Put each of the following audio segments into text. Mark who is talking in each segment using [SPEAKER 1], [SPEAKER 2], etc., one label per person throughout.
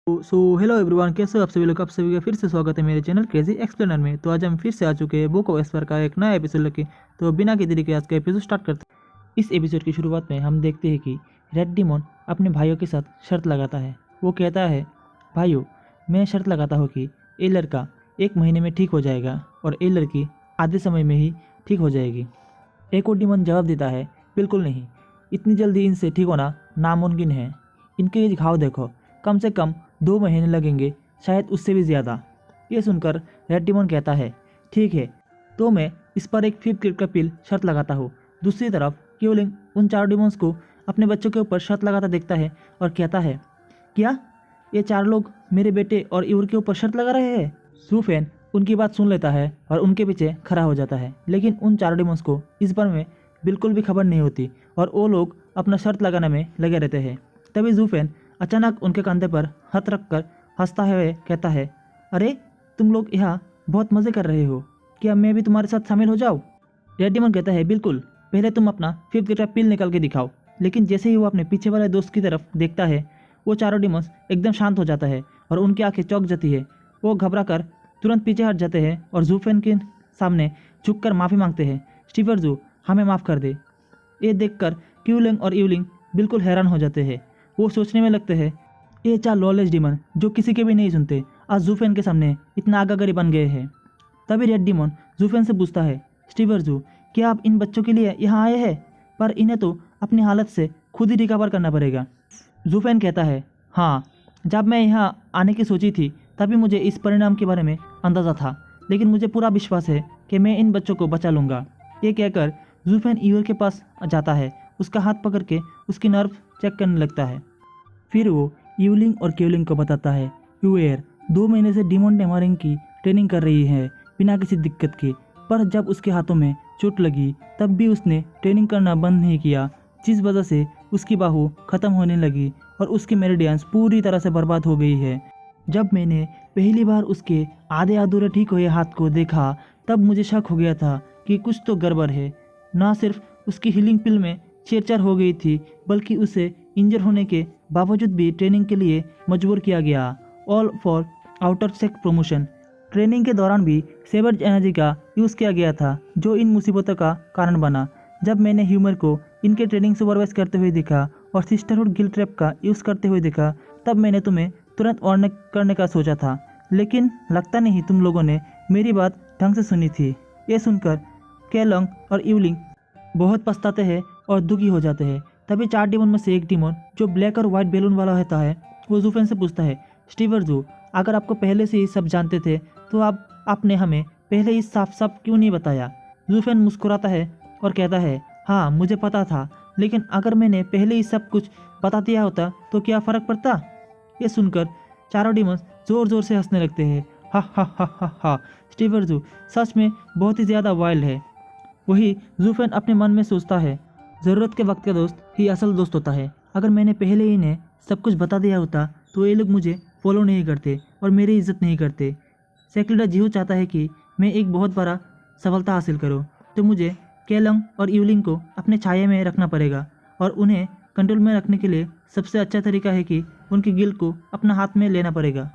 [SPEAKER 1] Hello everyone, कैसे हो आप सभी लोग। आप सभी का फिर से स्वागत है मेरे चैनल क्रेजी एक्सप्लेनर में। तो आज हम फिर से आ चुके हैं बुक ऑफ एस्पर का एक नया एपिसोड लेके। तो बिना की देरी के आज का एपिसोड स्टार्ट करते हैं। इस एपिसोड की शुरुआत में हम देखते हैं कि रेड डिमॉन अपने भाइयों के साथ शर्त लगाता है। वो कहता है, भाइयों मैं शर्त लगाता हूँ कि ये लड़का 1 महीने में ठीक हो जाएगा और ये लड़की आधे समय में ही ठीक हो जाएगी। एक और डिमॉन जवाब देता है, बिल्कुल नहीं, इतनी जल्दी इनसे ठीक होना नामुमकिन है। इनके ये घाव देखो, कम से कम 2 महीने लगेंगे, शायद उससे भी ज़्यादा। ये सुनकर रेड डिमॉन कहता है, ठीक है, तो मैं इस पर एक 5 क्रिट का पिल शर्त लगाता हूँ। दूसरी तरफ क्यूलिंग उन 4 डिमॉन्स को अपने बच्चों के ऊपर शर्त लगाता देखता है और कहता है, क्या ये 4 लोग मेरे बेटे और ईवर के ऊपर शर्त लगा रहे हैं। सूफेन उनकी बात सुन लेता है और उनके पीछे खड़ा हो जाता है, लेकिन उन 4 डिमॉन्स को इस बारे में बिल्कुल भी खबर नहीं होती और वो लोग अपना शर्त लगाने में लगे रहते हैं। तभी जूफेन अचानक उनके कंधे पर हाथ रखकर हंसता हुए कहता है, अरे तुम लोग यहाँ बहुत मज़े कर रहे हो, क्या मैं भी तुम्हारे साथ शामिल हो जाऊँ। रेड डिमॉन कहता है, बिल्कुल, पहले तुम अपना 5 क्रिट का पिल निकाल के दिखाओ। लेकिन जैसे ही वो अपने पीछे वाले दोस्त की तरफ देखता है, वो 4 डिमॉन्स एकदम शांत हो जाता है और उनकी आंखें चौंक जाती है। वो घबरा कर तुरंत पीछे हट जाते हैं और जूफेन के सामने झुककर माफ़ी मांगते हैं। स्टीफर जू, हमें माफ़ कर दे। ये देखकर क्यूलिंग और यूलिंग बिल्कुल हैरान हो जाते हैं। वो सोचने में लगते हैं, ये 4 लॉलेस डिमन जो किसी के भी नहीं सुनते आज जूफेन के सामने इतना आगागरी बन गए हैं। तभी रेड डिमॉन जूफेन से पूछता है, स्टीफर जू, क्या आप इन बच्चों के लिए यहाँ आए हैं? पर इन्हें तो अपनी हालत से खुद ही रिकवर करना पड़ेगा। जूफेन कहता है, हाँ, जब मैं यहाँ आने की सोची थी तभी मुझे इस परिणाम के बारे में अंदाज़ा था, लेकिन मुझे पूरा विश्वास है कि मैं इन बच्चों को बचा लूँगा। ये कहकर जूफेन ईवर के पास जाता है, उसका हाथ पकड़ के उसकी नर्व चेक करने लगता है। फिर वो यूलिंग और क्यूलिंग को बताता है, यूएर 2 महीने से डिमॉन डेमारिंग की ट्रेनिंग कर रही है बिना किसी दिक्कत के, पर जब उसके हाथों में चोट लगी तब भी उसने ट्रेनिंग करना बंद नहीं किया, जिस वजह से उसकी बाहु ख़त्म होने लगी और उसकी मेरिडियंस पूरी तरह से बर्बाद हो गई है। जब मैंने पहली बार उसके आधे अधूरे ठीक हुए हाथ को देखा तब मुझे शक हो गया था कि कुछ तो गड़बड़ है। ना सिर्फ उसकी हीलिंग पिल में छेड़छाड़ हो गई थी, बल्कि उसे इंजर होने के बावजूद भी ट्रेनिंग के लिए मजबूर किया गया, ऑल फॉर आउटर सेक प्रमोशन। ट्रेनिंग के दौरान भी सेवर्ज एनर्जी का यूज़ किया गया था, जो इन मुसीबतों का कारण बना। जब मैंने ह्यूमर को इनके ट्रेनिंग सुपरवाइज करते हुए देखा और सिस्टरहुड गिल्ड ट्रैप का यूज़ करते हुए देखा, तब मैंने तुम्हें तुरंत वार्न करने का सोचा था, लेकिन लगता नहीं तुम लोगों ने मेरी बात ढंग से सुनी थी। ये सुनकर केलोंग और यूलिंग बहुत पछताते हैं और दुखी हो जाते हैं। तभी 4 डिमॉन में से एक डिमॉन जो ब्लैक और वाइट बैलून वाला होता है, वो जूफेन से पूछता है, स्टीफर जू, अगर आपको पहले से ही सब जानते थे तो आपने हमें पहले ही साफ साफ क्यों नहीं बताया। जूफेन मुस्कुराता है और कहता है, हाँ मुझे पता था, लेकिन अगर मैंने पहले ही सब कुछ बता दिया होता तो क्या फ़र्क पड़ता। ये सुनकर 4 डिमॉन्स ज़ोर ज़ोर से हंसने लगते हैं। हा हा हा हा हा, स्टीफर जू सच में बहुत ही ज़्यादा वाइल्ड है। वही जूफेन अपने मन में सोचता है, ज़रूरत के वक्त का दोस्त ही असल दोस्त होता है। अगर मैंने पहले ही इन्हें सब कुछ बता दिया होता तो ये लोग मुझे फॉलो नहीं करते और मेरी इज्जत नहीं करते। सेक्रेटा जियो चाहता है कि मैं एक बहुत बड़ा सफलता हासिल करूं, तो मुझे केलोंग और यूलिंग को अपने छाये में रखना पड़ेगा और उन्हें कंट्रोल में रखने के लिए सबसे अच्छा तरीका है कि उनकी गिल्ड को अपना हाथ में लेना पड़ेगा।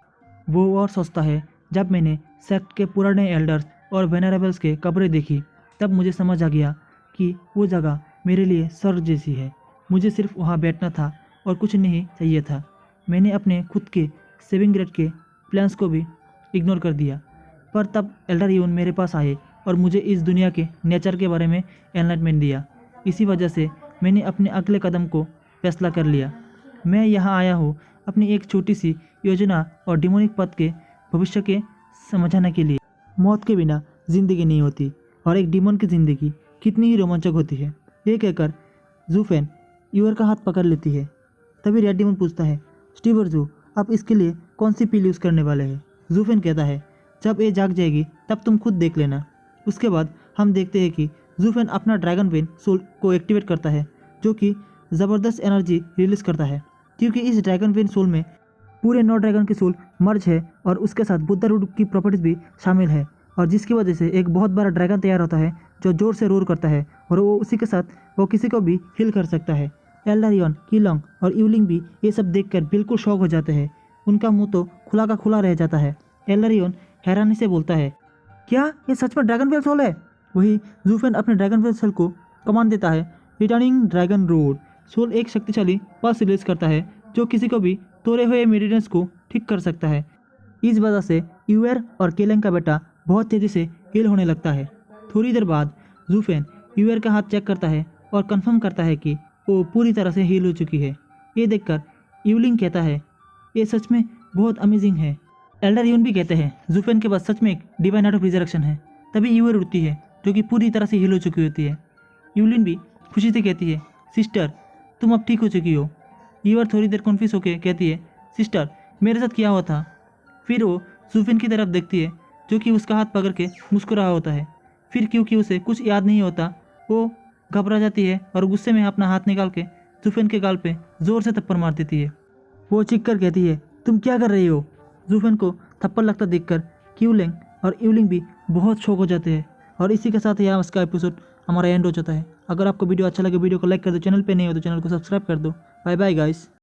[SPEAKER 1] वो और सोचता है, जब मैंने सेक्ट के पुराने एल्डर्स और वेनरेबल्स के कब्रें देखी तब मुझे समझ आ गया कि वो जगह मेरे लिए स्वर्ग जैसी है। मुझे सिर्फ वहाँ बैठना था और कुछ नहीं चाहिए था। मैंने अपने खुद के सेविंग ग्रेड के प्लान्स को भी इग्नोर कर दिया, पर तब एल्डर यून मेरे पास आए और मुझे इस दुनिया के नेचर के बारे में एनलाइटमेंट दिया। इसी वजह से मैंने अपने अगले कदम को फैसला कर लिया। मैं यहाँ आया हूँ अपनी एक छोटी सी योजना और डिमोनिक पथ के भविष्य के समझाने के लिए। मौत के बिना जिंदगी नहीं होती और एक डिमोन की ज़िंदगी कितनी ही रोमांचक होती है। ये कहकर जूफेन यूर का हाथ पकड़ लेती है। तभी रेड डिमोन पूछता है, स्टीवर जू, आप इसके लिए कौन सी पिल यूज़ करने वाले हैं। जूफेन कहता है, जब ये जाग जाएगी तब तुम खुद देख लेना। उसके बाद हम देखते हैं कि जूफेन अपना ड्रैगन वेन सोल को एक्टिवेट करता है, जो कि ज़बरदस्त एनर्जी रिलीज़ करता है, क्योंकि इस ड्रैगन वेन सोल में पूरे 9 ड्रैगन की सोल मर्ज है और उसके साथ बुद्धा रूट की प्रॉपर्टीज़ भी शामिल है, और जिसकी वजह से एक बहुत बड़ा ड्रैगन तैयार होता है जो जोर से रोर करता है और वो उसी के साथ वो किसी को भी हिल कर सकता है। एल्डारियन, कीलोंग और यूलिंग भी ये सब देखकर बिल्कुल शॉक हो जाते हैं। उनका मुंह तो खुला का खुला रह जाता है। एलरियन हैरानी से बोलता है, क्या ये सच में ड्रैगन वेल सोल है? वही जूफेन अपने ड्रैगन वेल सोल को कमांड देता है, रिटर्निंग ड्रैगन रोड। सोल एक शक्तिशाली पल्स रिलीज करता है जो किसी को भी तोड़े हुए मेरिडियंस को ठीक कर सकता है। इस वजह से यूएर और केलेंग का बेटा बहुत तेज़ी से हील होने लगता है। थोड़ी देर बाद जूफेन यूएर का हाथ चेक करता है और कंफर्म करता है कि वो पूरी तरह से हील हो चुकी है। ये देखकर यूलिंग कहता है, ये सच में बहुत अमेजिंग है। एल्डर यून भी कहते हैं, जूफेन के पास सच में एक डिवाइन आर्ट ऑफ रिजरेक्शन है। तभी यूएर उठती है जो कि पूरी तरह से हील हो चुकी होती है। यूलिन भी खुशी से कहती है, सिस्टर तुम अब ठीक हो चुकी हो। यूएर थोड़ी देर कन्फ्यूज होकर कहती है, सिस्टर मेरे साथ क्या हुआ था? फिर वो जूफेन की तरफ देखती है जो कि उसका हाथ पकड़ के मुस्कुरा होता है। फिर क्योंकि उसे कुछ याद नहीं होता, वो घबरा जाती है और गुस्से में अपना हाथ निकाल के जूफेन के गाल पे जोर से थप्पड़ मार देती है। वो चीख कर कहती है, तुम क्या कर रही हो? जूफेन को थप्पड़ लगता देखकर क्यूलेंग और यूलिंग भी बहुत शौक हो जाते हैं। और इसी के साथ यहाँ उसका एपिसोड हमारा एंड हो जाता है। अगर आपको वीडियो अच्छा लगे वीडियो को लाइक कर दो, चैनल पे नहीं हो तो चैनल को सब्सक्राइब कर दो। Bye bye guys.